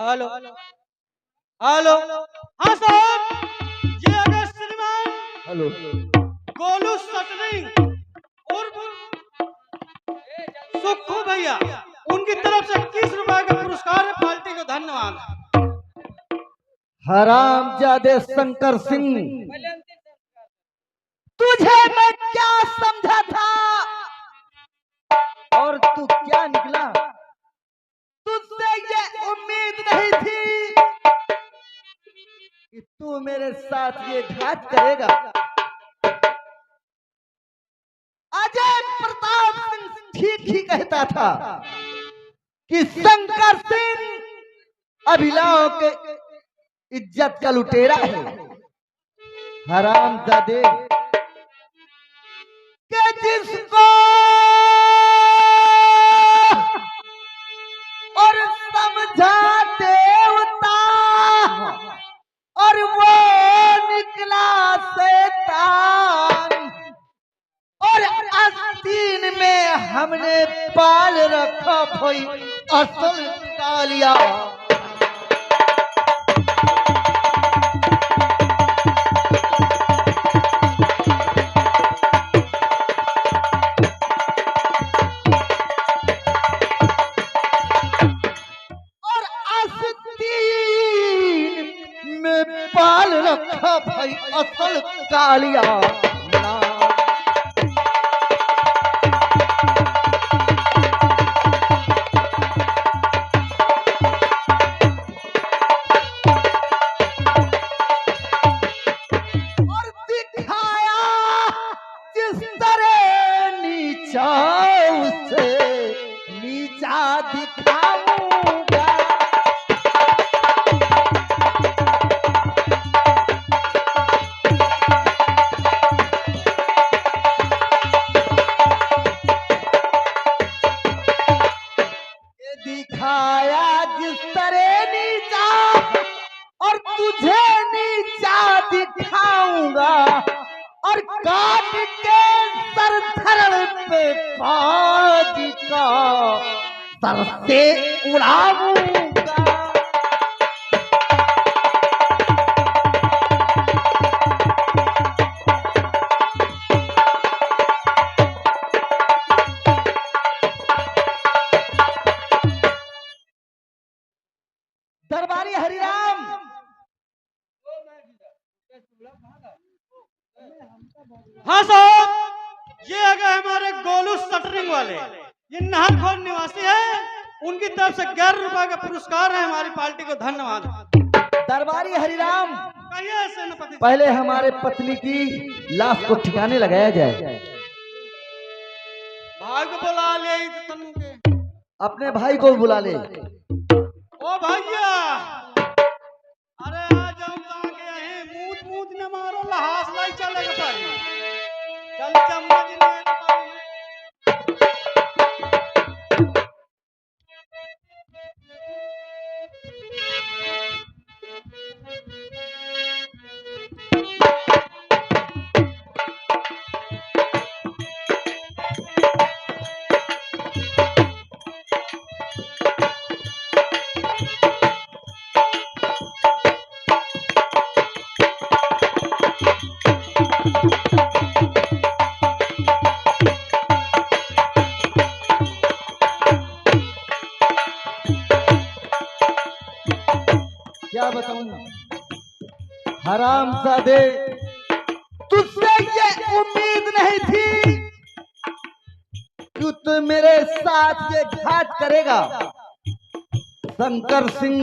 Hello hello. हाँ साहब, ये अगर श्रीमान हेलो गोलू सटरिंग उर्फ सुक्खू भैया, उनकी तरफ से 21 रुपए का पुरस्कार है। पार्टी को धन्यवाद। हरामजादे शंकर सिंह, तुझे मैं क्या समझा था और तू क्या निकला। तुझसे ये उम्मीद नहीं थी कि तू मेरे साथ ये घात करेगा। अजय प्रताप सिंह ठीक ही कहता था कि शंकर सिंह अभिलाओं के इज्जत का लुटेरा है। हरामजादे के जिसको और समझा देवता और वो निकला शैतान, और आस्तीन में हमने पाल रखा भाई असल कालिया। और आस्तीन में पाल रखा भाई असल कालिया। उसे नीचा दिखाऊंगा। ये दिखाया जिस तरह नीचा और तुझे नीचा दिखाऊंगा, और काट के सर धड़ पे बाजी का सर से उड़ाऊंगा। दरबारी हरिराम, हाँ साहब, ये अगर हमारे गोलू सटरिंग वाले, ये नाहरखोर निवासी है, उनकी तरफ से 11 रुपए का पुरस्कार है। हमारी पार्टी को धन्यवाद। दरबारी हरिराम, कहिए ऐसे न पति। पहले हमारे पत्नी की लाश को ठिकाने लगाया जाए। भाई को बुला ले तनु के। अपने भाई को बुला ले। ओ भैया, अरे आ जाओ ताके है, मूत मूत न मारो, लहास लाई चले के पारी। चल चम्मा जी ले पारी। क्या बताऊं हरामजादे, तुझसे ये उम्मीद नहीं थी कि तू मेरे साथ ये घात करेगा। शंकर सिंह,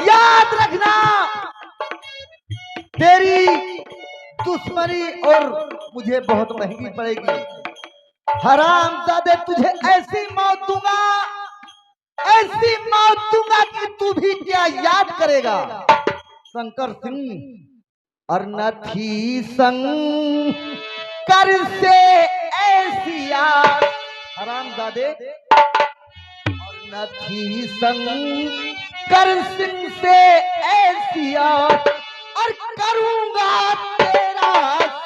याद रखना, तेरी दुश्मनी और मुझे बहुत महंगी पड़ेगी। हरामजादे, तुझे ऐसी मौत दूंगा, ऐसी मौत दूंगा कि तू भी क्या याद करेगा। शंकर सिंह, और न थी शंकर से ऐसी याद। हरामजादे, और न थी शंकर सिंह से ऐसी याद, और करूंगा तेरा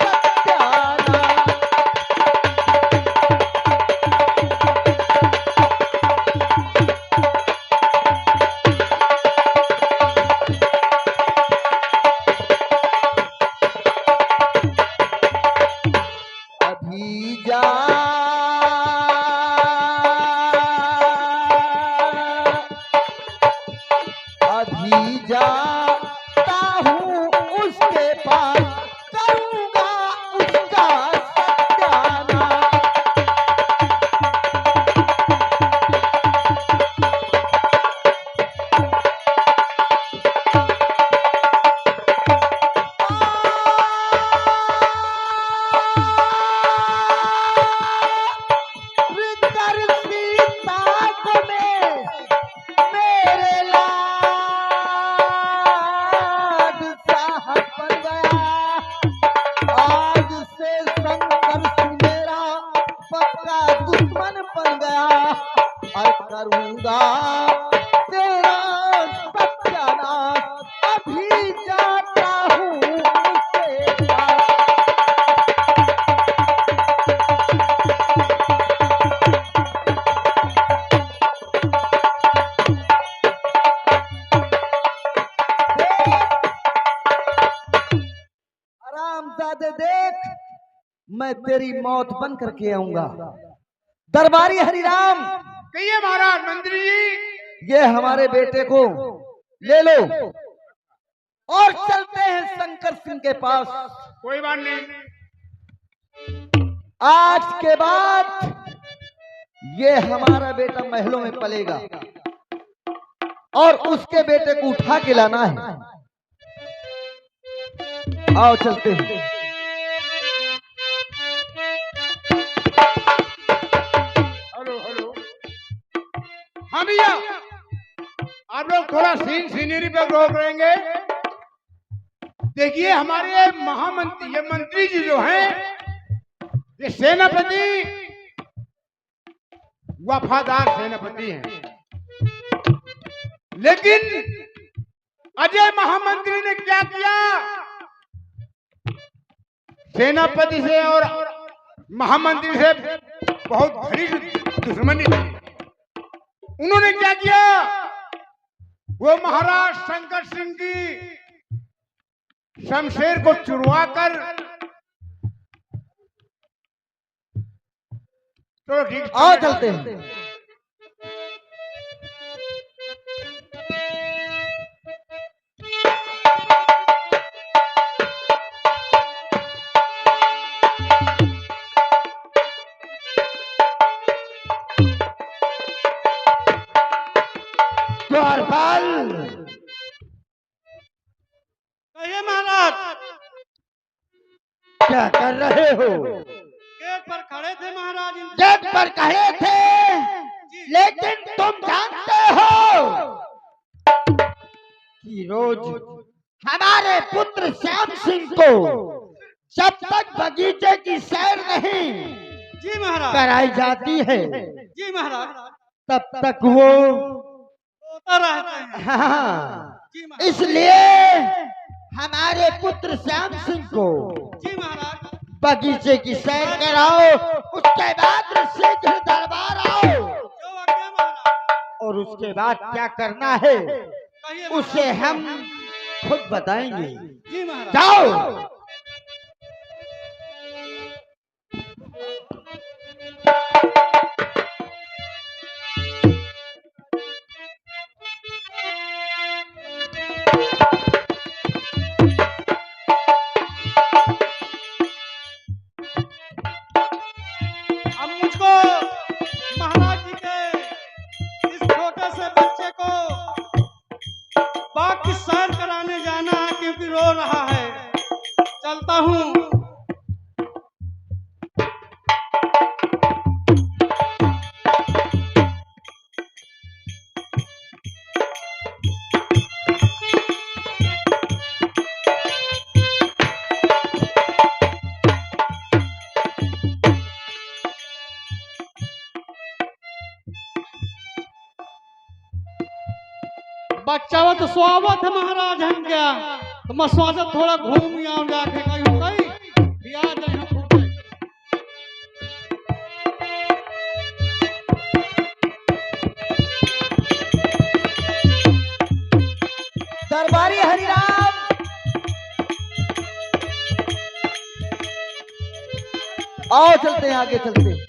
सत्यानाश। जाता हूँ उसके पास, करूँगा उसका सत्यानाश। कर सीता को मेरे लाड साहब बन गया। आज से शंकर सिंह मेरा पक्का दुश्मन बन गया। और करूंगा तेरा सत्यानाश, अभी जाता हूँ उसके पास। हरामजादे देख, मैं तेरी मौत बन करके आऊंगा। दरबारी हरिराम, कहिए महाराज। मंत्री जी, ये हमारे बेटे को ले लो और चलते हैं शंकर सिंह के पास। कोई बात नहीं। आज के बाद ये हमारा बेटा महलों में पलेगा और उसके बेटे को उठा के लाना है। आओ चलते हैं। Hello hello. हाँ भैया, आप लोग थोड़ा सीनरी पे गौर करेंगे। देखिए हमारे महामंत्री, ये मंत्री जी जो हैं, ये सेनापति, वफादार सेनापति हैं। लेकिन अजय महामंत्री ने क्या किया? सेनापति से और महामंत्री से बहुत घनिष्ठ दुश्मनी थी। उन्होंने क्या किया? वो महाराज शंकर सिंह की शमशेर को चुरवा कर, चलो ठीक, आओ चलते हैं। द्वारपाल, कहिए महाराज। क्या कर रहे हो? गेट पर खड़े थे महाराज। गेट पर खड़े थे, लेकिन तुम जानते हो कि रोज हमारे पुत्र श्याम सिंह को जब तक बगीचे की सैर नहीं जी महाराज कराई जाती है, जी महाराज, तब तक वो सोता रहते हैं। हाँ, जी महाराज, इसलिए हमारे पुत्र श्याम सिंह को जी महाराज, बगीचे की सैर कराओ, उसके बाद शीघ्र दरबार आओ, जो आज्ञा महाराज। और उसके बाद क्या करना है कहिए उसे हम खुद बताएंगे। जी महाराज। जाओ। अब मुझको महाराज जी के इस छोटे से बच्चे को बाग की सैर कराने जाना है, क्योंकि रो रहा है। चलता हूँ। बच्चा वो तो स्वागत है महाराज हम क्या, तो मैं स्वागत थोड़ा घूम आऊं जाके कहीं कहीं भी आ जाए हम घूम जाए। दरबारी हरिराम, आओ चलते हैं, आगे चलते हैं।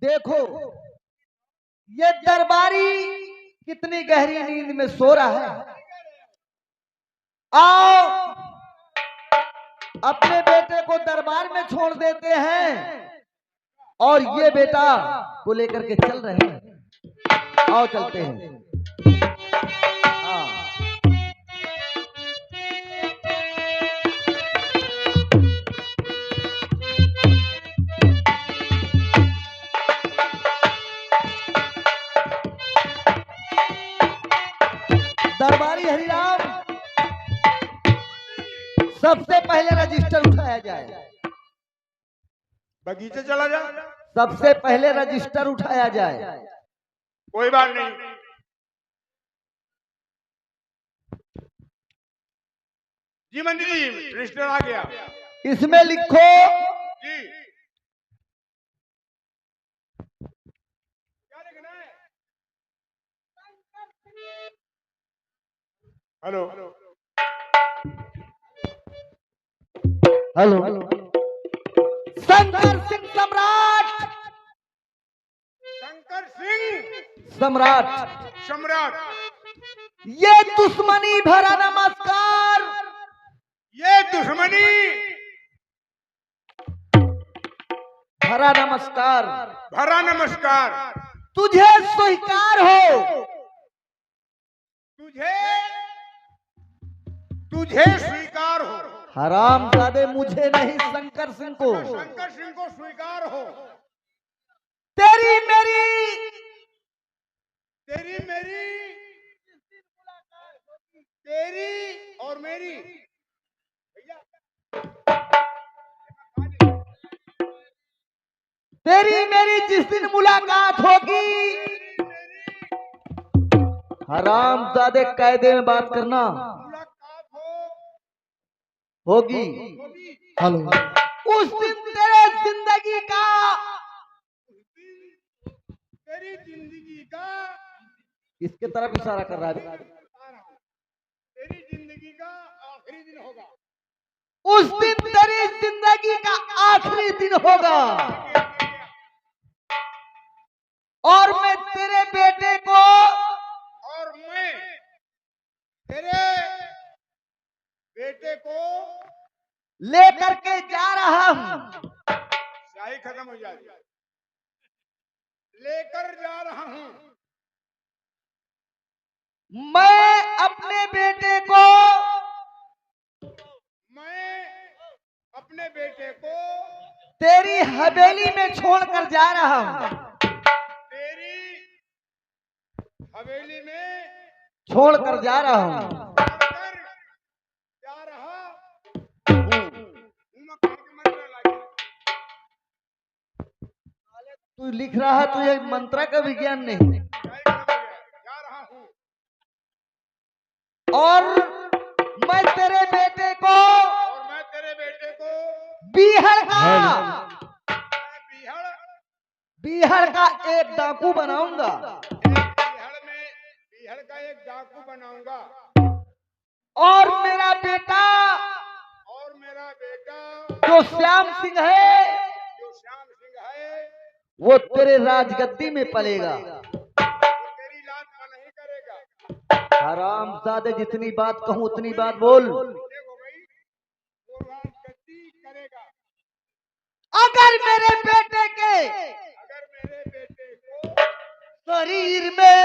देखो ये दरबारी कितनी गहरी नींद में सो रहा है। आओ अपने बेटे को दरबार में छोड़ देते हैं और ये बेटा को लेकर के चल रहे हैं। आओ चलते हैं। हाँ। दरबारी हरिराम, सबसे पहले रजिस्टर उठाया जाए। बगीचे चला जा। सबसे पहले रजिस्टर उठाया जाए। कोई बात नहीं। जी मंत्री जी, रजिस्टर आ गया। इसमें लिखो जी, क्या लिखना है? हेलो हेलो शंकर सिंह सम्राट। शंकर सिंह सम्राट, सम्राट। ये दुश्मनी भरा नमस्कार। ये दुश्मनी भरा नमस्कार भरा नमस्कार तुझे स्वीकार हो। तुझे तुझे स्वीकार हो। हरामजादे मुझे नहीं शंकर सिंह को। शंकर सिंह को स्वीकार हो। तेरी मेरी तेरी मेरी तेरी और मेरी भैया तेरी मेरी जिस दिन मुलाकात होगी। हरामजादे कायदे में बात करना। मुलाकात होगी। हेलो उस दिन तेरे जिंदगी का तेरी जिंदगी का किसके तरफ इशारा कर रहा है? तेरी जिंदगी का आखिरी दिन होगा। उस दिन तेरी जिंदगी का आखिरी दिन होगा और मैं तेरे बेटे को और मैं तेरे बेटे को लेकर के जा रहा हूं। शाही खत्म हो जाएगी। लेकर जा रहा हूं। मैं अपने बेटे को तेरी हवेली में छोड़कर जा रहा हूं। तेरी हवेली में छोड़कर जा रहा हूं। छोड़कर जा रहा हूं। तू लिख रहा है, तुझे मंत्र का विज्ञान नहीं। जा रहा हूं। और मैं तेरे बेटे को बिहार का एक डाकू बनाऊंगा। बिहार का एक डाकू बनाऊंगा। और मेरा बेटा जो श्याम सिंह है वो तेरे राजगद्दी में पलेगा। तेरी लात का नहीं करेगा। हरामजादे जितनी बात कहूं उतनी बात बोल। करेगा। अगर मेरे बेटे को शरीर में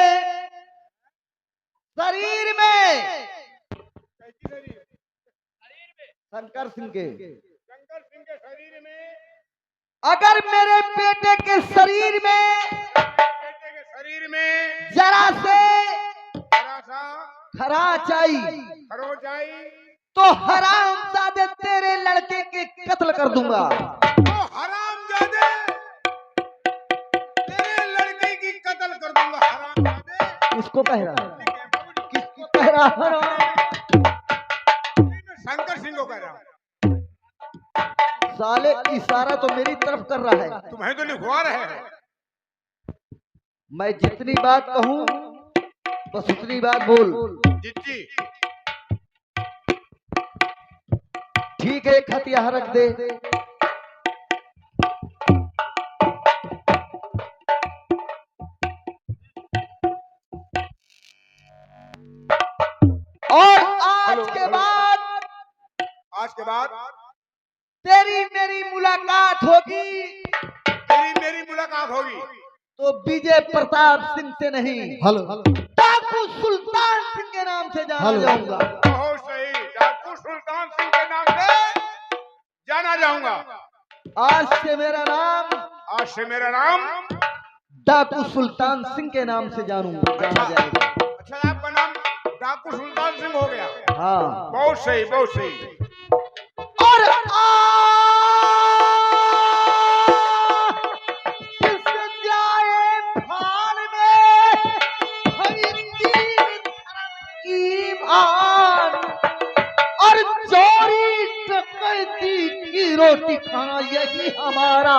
शंकर सिंह के शरीर में अगर मेरे बेटे के शरीर में जरा से खराच आई तो हरामजादे तेरे लड़के के कत्ल कर दूंगा। तो हरामजादे तेरे लड़के की कत्ल कर दूंगा। हरामजादे किसको कह रहा है? किसको कह रहा है? शंकर सिंह को कह रहा हूं। साले इशारा तो मेरी तरफ कर रहा है। तुम्हें तो लिखवा रहे हैं। मैं जितनी बात कहूं बस उतनी बात बोल। जी ठीक है, एक हथियार रख दे। के बाद तेरी मेरी मुलाकात होगी तेरी मेरी मुलाकात होगी तो विजय प्रताप सिंह से नहीं, हेलो डाकू सुल्तान सिंह के नाम से जाना जाऊंगा। बहुत सही, डाकू सुल्तान सिंह के नाम से जाना जाऊंगा। आज से मेरा नाम डाकू सुल्तान सिंह के नाम से जाना जाएगा। अच्छा, आपका नाम डाकू सुल्तान सिंह हो गया। हाँ, बहुत सही, बहुत सही। और और चोरी डकैती की रोटी खाना यही हमारा।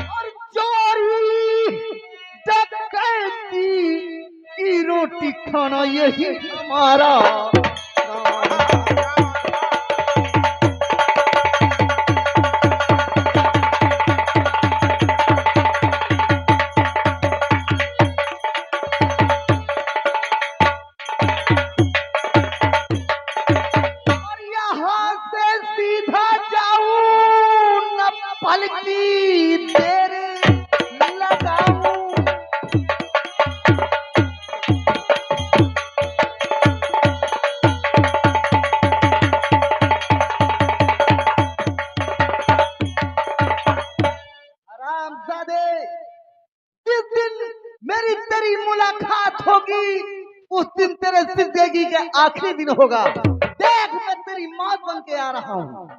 और चोरी डकैती की रोटी खाना यही हमारा। पलकी तेरे लगाऊं, हरामजादे, जिस दिन मेरी तेरी मुलाकात होगी उस दिन तेरे जिंदगी का आखिरी दिन होगा। देख, मैं तेरी मौत बन के आ रहा हूँ।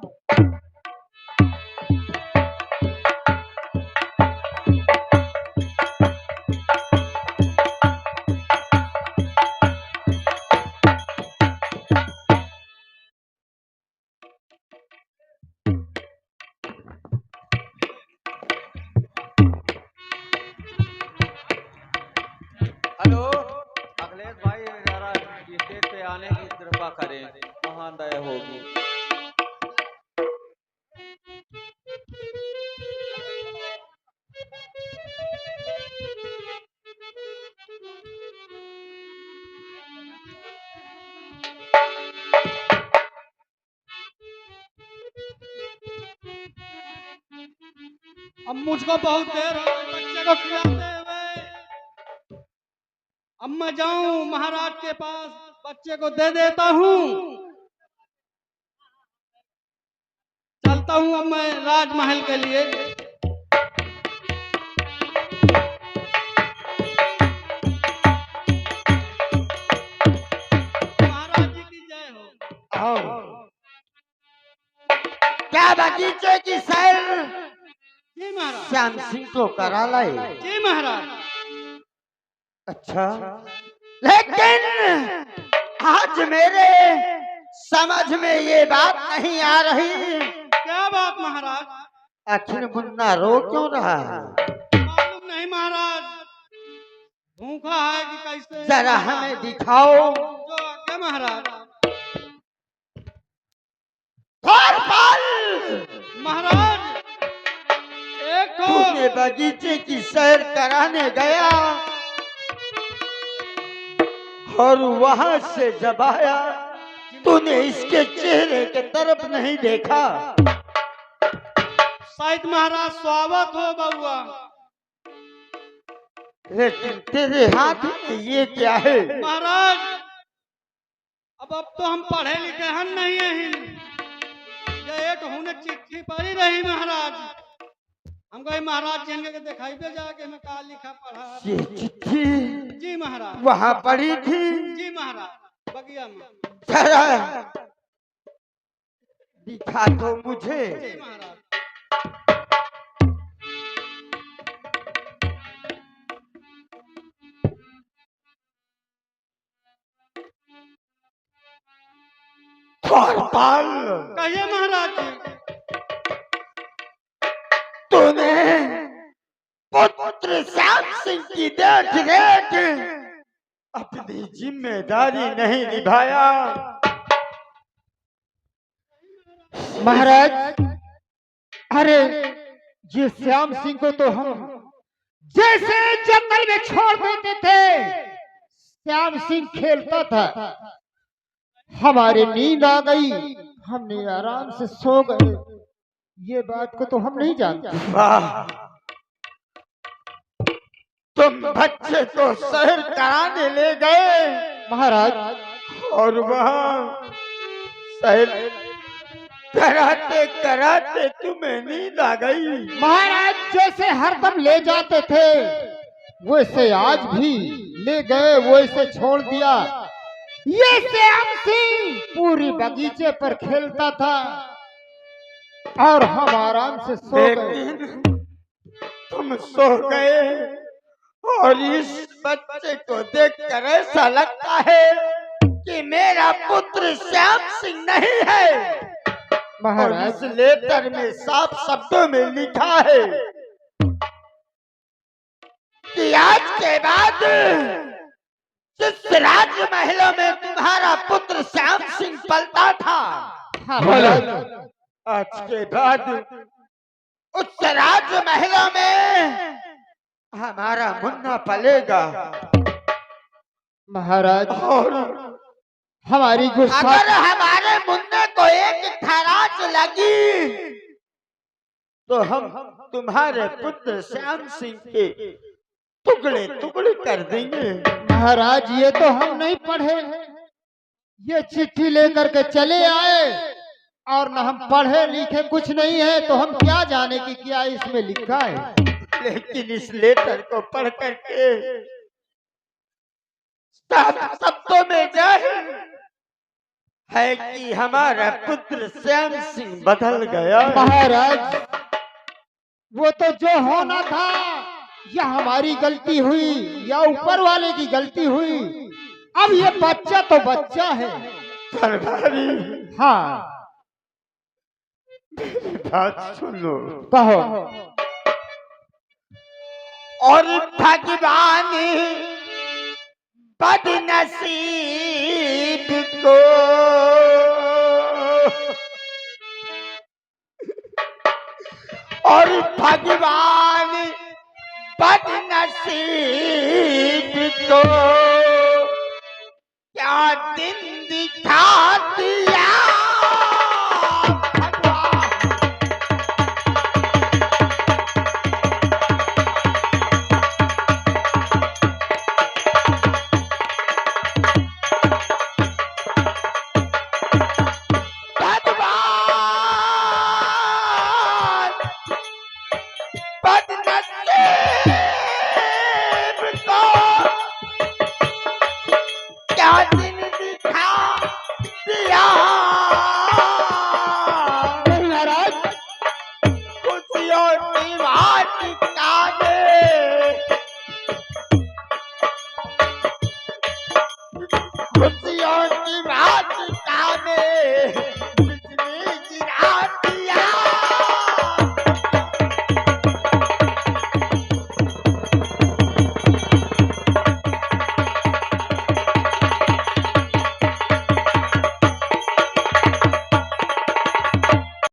हेलो अखिलेश भाई, जरा स्टेज पे आने की कृपा करें, महादय होगी। अब मुझको बहुत देर हो गई बच्चे को खिलाते हुए। अब मैं जाऊं महाराज के पास, बच्चे को दे देता हूँ, चलता हूँ अब मैं राजमहल के लिए। महाराज जी की जय हो। क्या बगीचे की सैर जी महाराज। श्याम सिंह को करा लाए? जी महाराज। अच्छा, लेकिन आज मेरे समझ में ये बात नहीं आ रही। क्या बात महाराज? आखिर मुन्ना रो क्यों रहा है? मालूम नहीं महाराज, भूखा है कि कैसे। जरा हमें दिखाओ। जो आज्ञा महाराज। महाराज, एक तूने बगीचे की सैर कराने गया और वहां से जब आया तूने इसके चेहरे के तरफ नहीं देखा। शायद महाराज स्वागत हो बउआ। लेकिन तेरे हाथ में ये क्या है? महाराज, अब तो हम पढ़े लिखे हम नहीं हैं। ये एक हुने चिट्ठी पढ़ी रही महाराज। हमको महाराज जी के दिखाई पे जाके मैं का लिखा पढ़ा। ये चिट्ठी जी महाराज। वहां पड़ी थी? जी महाराज, बगिया में। जरा दिखा दो मुझे। जी महाराज। कहिए महाराज जी। तूने पुत्र श्याम सिंह की देख रेख अपनी जिम्मेदारी नहीं निभाया। महाराज, अरे ये श्याम सिंह को तो हम जैसे जंगल में छोड़ देते थे, श्याम सिंह खेलता था, हमारे नींद आ गई, हमने आराम से सो गए। ये बात को तो हम नहीं जानते। वाह, तुम बच्चे को शहर कराने ले गए महाराज, और वहाँ शहर कराते कराते तुम्हें नींद आ गई। महाराज जैसे हरदम ले जाते थे वैसे आज भी ले गए, वैसे छोड़ दिया। ये श्याम सिंह पूरी बगीचे पर खेलता था और हम आराम से सो गए। लेकिन तुम सो गए और इस बच्चे को देखकर ऐसा लगता है कि मेरा पुत्र श्याम सिंह नहीं है। और महाराज, इस लेटर में साफ शब्दों में लिखा है कि आज के बाद जिस राजमहलों में तुम्हारा पुत्र श्याम सिंह पलता था, हाँ महाराज, आज के बाद उस राजमहलों में हमारा मुन्ना पलेगा। महाराज, और हमारी गुस्सा, अगर हमारे मुन्ने को एक खराज लगी तो हम तुम्हारे पुत्र श्याम सिंह के टुकड़े टुकड़े कर देंगे। महाराज ये तो हम नहीं पढ़े, ये चिट्ठी लेकर के चले आए और न हम पढ़े लिखे कुछ नहीं है, तो हम क्या जाने कि क्या इसमें लिखा है। लेकिन इस लेटर को पढ़ करके साफ शब्दों में जाहिर है कि हमारा पुत्र श्याम सिंह बदल गया। महाराज वो तो जो होना था, या हमारी गलती हुई या ऊपर वाले की गलती हुई। अब ये बच्चा तो बच्चा है। सरदारी, हाँ बात सुनो। कहो। और भगवान बदनसीब को और भगवान बदनसीब को क्या दिन दिखा दिया। कुछ और नहीं